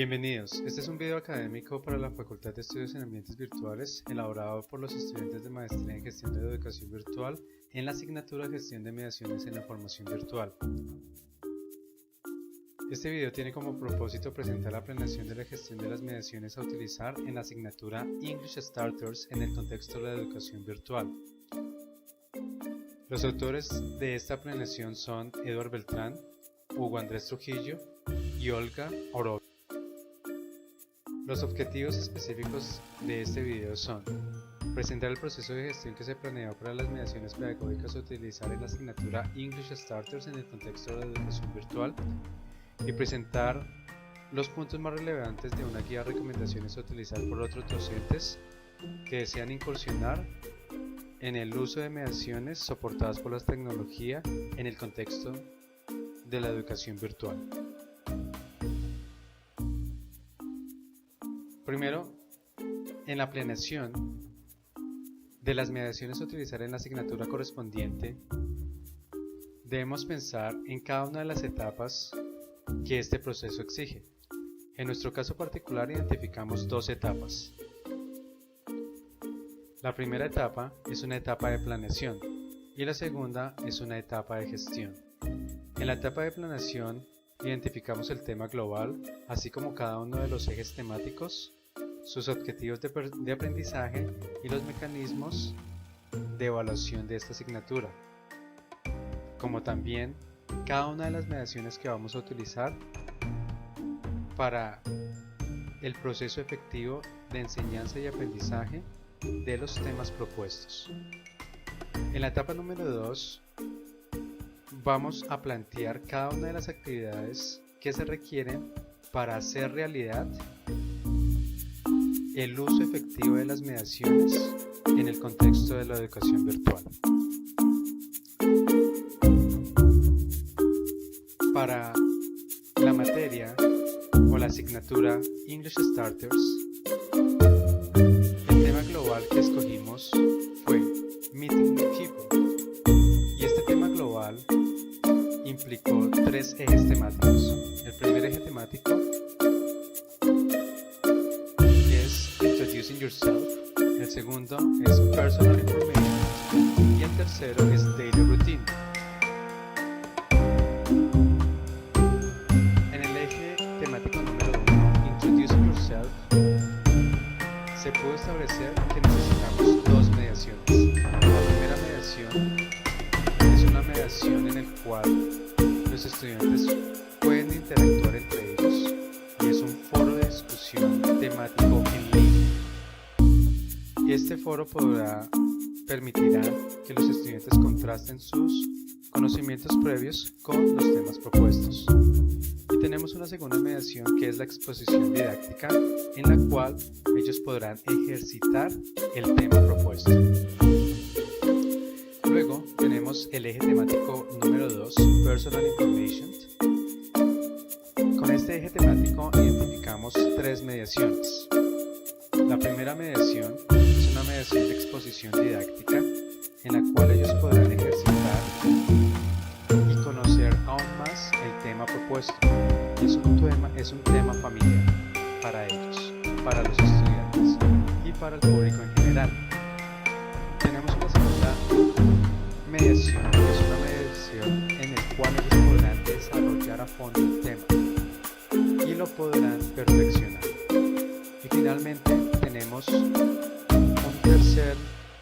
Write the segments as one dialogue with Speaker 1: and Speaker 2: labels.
Speaker 1: Bienvenidos, este es un video académico para la Facultad de Estudios en Ambientes Virtuales elaborado por los estudiantes de Maestría en Gestión de la Educación Virtual en la asignatura Gestión de Mediaciones en la Formación Virtual. Este video tiene como propósito presentar la planeación de la gestión de las mediaciones a utilizar en la asignatura English Starters en el contexto de la educación virtual. Los autores de esta planeación son Eduard Beltrán, Hugo Andrés Trujillo y Olga Orovia. Los objetivos específicos de este video son presentar el proceso de gestión que se planeó para las mediaciones pedagógicas a utilizar en la asignatura English Starters en el contexto de la educación virtual y presentar los puntos más relevantes de una guía de recomendaciones a utilizar por otros docentes que desean incursionar en el uso de mediaciones soportadas por la tecnología en el contexto de la educación virtual. Primero, en la planeación de las mediaciones a utilizar en la asignatura correspondiente, debemos pensar en cada una de las etapas que este proceso exige. En nuestro caso particular identificamos dos etapas. La primera etapa es una etapa de planeación y la segunda es una etapa de gestión. En la etapa de planeación identificamos el tema global, así como cada uno de los ejes temáticos, sus objetivos de aprendizaje y los mecanismos de evaluación de esta asignatura, como también cada una de las mediaciones que vamos a utilizar para el proceso efectivo de enseñanza y aprendizaje de los temas propuestos. En la etapa número 2 vamos a plantear cada una de las actividades que se requieren para hacer realidad el uso efectivo de las mediaciones en el contexto de la educación virtual. Para la materia o la asignatura English Starters, el tema global que escogimos fue Meeting New People, y este tema global implicó tres ejes temáticos. El primer eje temático es Introducing Yourself, el segundo es Personal Information y el tercero es Daily Routine. En el eje temático número 1, Introducing Yourself, se pudo establecer que necesitamos dos mediaciones. La primera mediación es una mediación en el cual los estudiantes pueden interactuar entre ellos y es un foro de discusión temático en línea. Este foro permitirá que los estudiantes contrasten sus conocimientos previos con los temas propuestos. Y tenemos una segunda mediación que es la exposición didáctica, en la cual ellos podrán ejercitar el tema propuesto. Luego tenemos el eje temático número 2, Personal Information. Con este eje temático identificamos tres mediaciones. La primera mediación es una mediación de exposición didáctica, en la cual ellos podrán ejercitar y conocer aún más el tema propuesto. Es un tema familiar para ellos, para los estudiantes y para el público en general. Tenemos una segunda mediación, que es una mediación en la cual ellos podrán desarrollar a fondo el tema y lo podrán perfeccionar. Y finalmente tenemos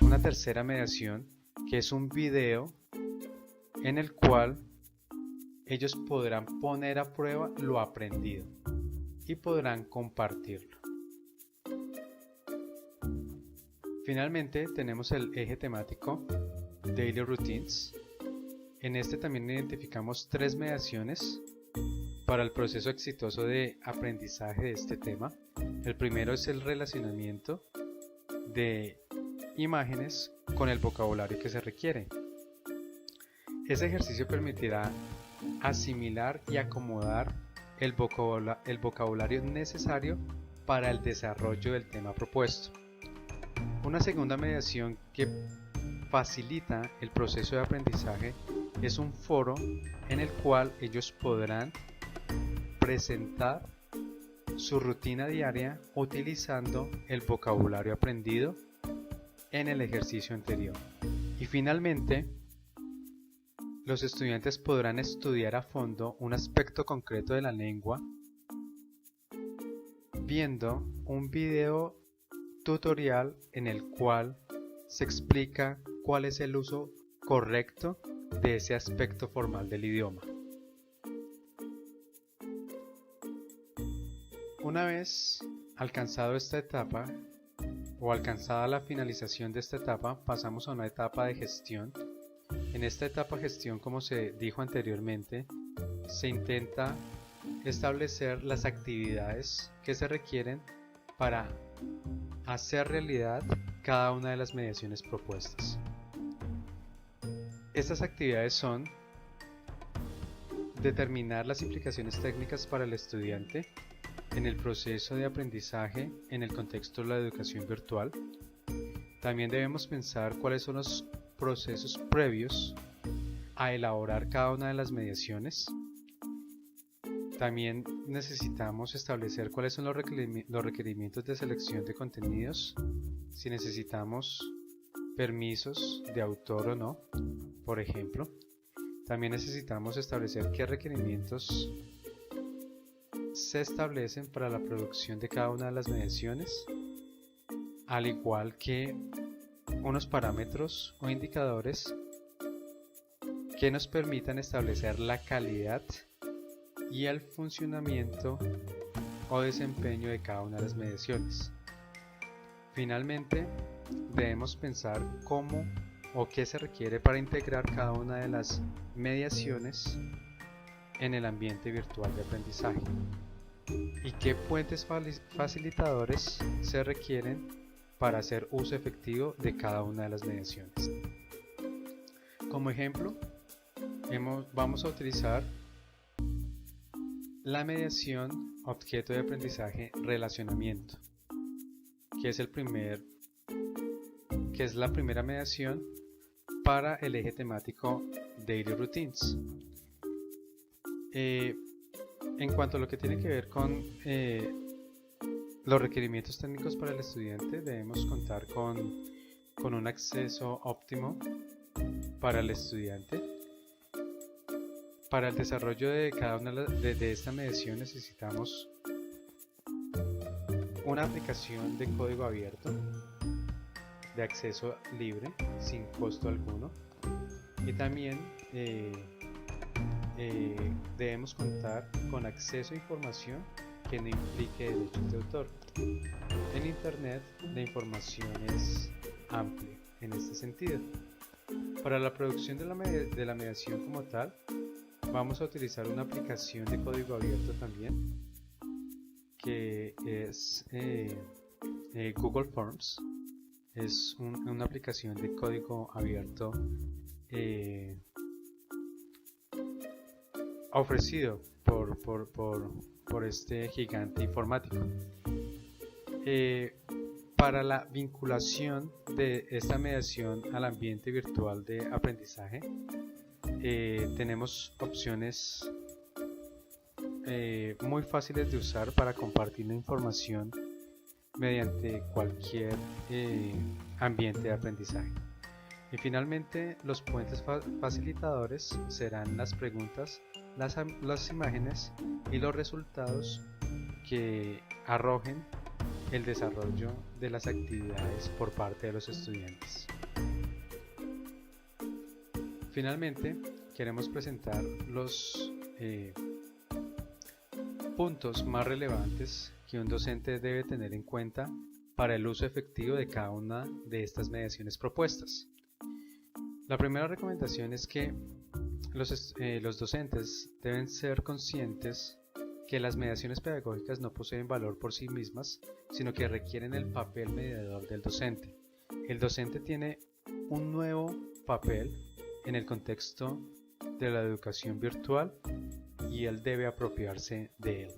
Speaker 1: una tercera mediación, que es un video en el cual ellos podrán poner a prueba lo aprendido y podrán compartirlo. Finalmente tenemos el eje temático Daily Routines. En este también identificamos tres mediaciones para el proceso exitoso de aprendizaje de este tema. El primero es el relacionamiento de imágenes con el vocabulario que se requiere. Ese ejercicio permitirá asimilar y acomodar el vocabulario necesario para el desarrollo del tema propuesto. Una segunda mediación que facilita el proceso de aprendizaje es un foro en el cual ellos podrán presentar su rutina diaria utilizando el vocabulario aprendido en el ejercicio anterior. Y finalmente, los estudiantes podrán estudiar a fondo un aspecto concreto de la lengua viendo un video tutorial en el cual se explica cuál es el uso correcto de ese aspecto formal del idioma. Una vez alcanzado esta etapa o alcanzada la finalización de esta etapa, pasamos a una etapa de gestión. En esta etapa de gestión, como se dijo anteriormente, se intenta establecer las actividades que se requieren para hacer realidad cada una de las mediaciones propuestas. Estas actividades son determinar las implicaciones técnicas para el estudiante en el proceso de aprendizaje en el contexto de la educación virtual. También debemos pensar cuáles son los procesos previos a elaborar cada una de las mediaciones. También necesitamos establecer cuáles son los requerimientos de selección de contenidos, si necesitamos permisos de autor o no, por ejemplo. También necesitamos establecer qué requerimientos se establecen para la producción de cada una de las mediaciones, al igual que unos parámetros o indicadores que nos permitan establecer la calidad y el funcionamiento o desempeño de cada una de las mediaciones. Finalmente, debemos pensar cómo o qué se requiere para integrar cada una de las mediaciones en el ambiente virtual de aprendizaje y qué puentes facilitadores se requieren para hacer uso efectivo de cada una de las mediaciones. Como ejemplo, vamos a utilizar la mediación objeto de aprendizaje relacionamiento, que es la primera mediación para el eje temático Daily Routines. En cuanto a lo que tiene que ver con los requerimientos técnicos para el estudiante, debemos contar con un acceso óptimo para el estudiante. Para el desarrollo de cada una de esta mediación necesitamos una aplicación de código abierto de acceso libre sin costo alguno, y también debemos contar con acceso a información que no implique derechos de autor. En Internet la información es amplia en este sentido. Para la producción de la mediación como tal, vamos a utilizar una aplicación de código abierto también, que es Google Forms. Es una aplicación de código abierto ofrecido por este gigante informático. Para la vinculación de esta mediación al ambiente virtual de aprendizaje, tenemos opciones muy fáciles de usar para compartir la información mediante cualquier ambiente de aprendizaje. Y finalmente, los puentes facilitadores serán las preguntas, las imágenes y los resultados que arrojen el desarrollo de las actividades por parte de los estudiantes. Finalmente, queremos presentar los puntos más relevantes que un docente debe tener en cuenta para el uso efectivo de cada una de estas mediaciones propuestas. La primera recomendación es que los docentes deben ser conscientes que las mediaciones pedagógicas no poseen valor por sí mismas, sino que requieren el papel mediador del docente. El docente tiene un nuevo papel en el contexto de la educación virtual y él debe apropiarse de él.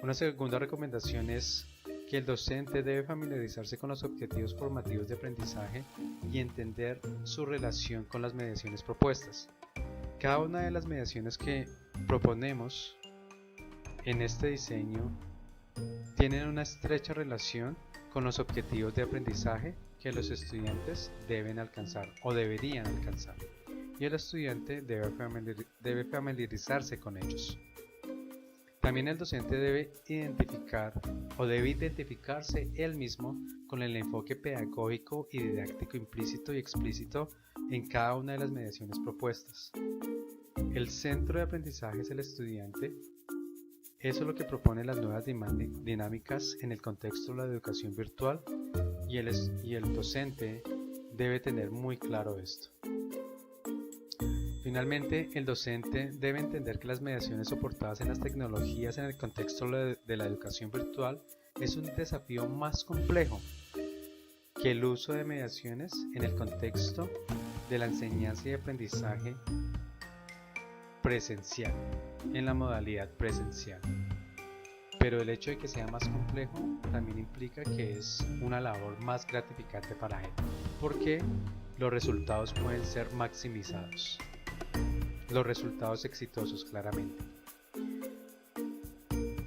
Speaker 1: Una segunda recomendación es que el docente debe familiarizarse con los objetivos formativos de aprendizaje y entender su relación con las mediaciones propuestas. Cada una de las mediaciones que proponemos en este diseño tienen una estrecha relación con los objetivos de aprendizaje que los estudiantes deben alcanzar o deberían alcanzar, y el estudiante debe familiarizarse con ellos. También el docente debe identificarse él mismo con el enfoque pedagógico y didáctico implícito y explícito en cada una de las mediaciones propuestas. El centro de aprendizaje es el estudiante. Eso es lo que propone las nuevas dinámicas en el contexto de la educación virtual, y el docente debe tener muy claro esto. Finalmente, el docente debe entender que las mediaciones soportadas en las tecnologías en el contexto de la educación virtual es un desafío más complejo que el uso de mediaciones en el contexto de la enseñanza y aprendizaje presencial, en la modalidad presencial. Pero el hecho de que sea más complejo también implica que es una labor más gratificante para él, porque los resultados pueden ser maximizados. Los resultados exitosos, claramente.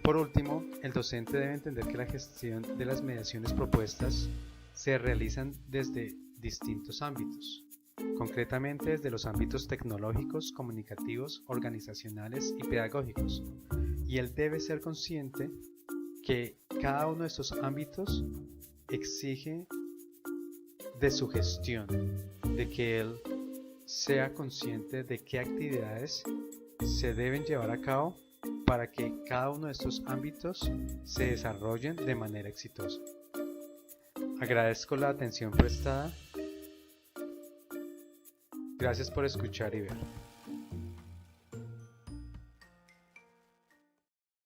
Speaker 1: Por último, el docente debe entender que la gestión de las mediaciones propuestas se realizan desde distintos ámbitos, concretamente desde los ámbitos tecnológicos, comunicativos, organizacionales y pedagógicos, y él debe ser consciente que cada uno de estos ámbitos exige de su gestión, de que él sea consciente de qué actividades se deben llevar a cabo para que cada uno de estos ámbitos se desarrollen de manera exitosa. Agradezco la atención prestada. Gracias por escuchar y ver.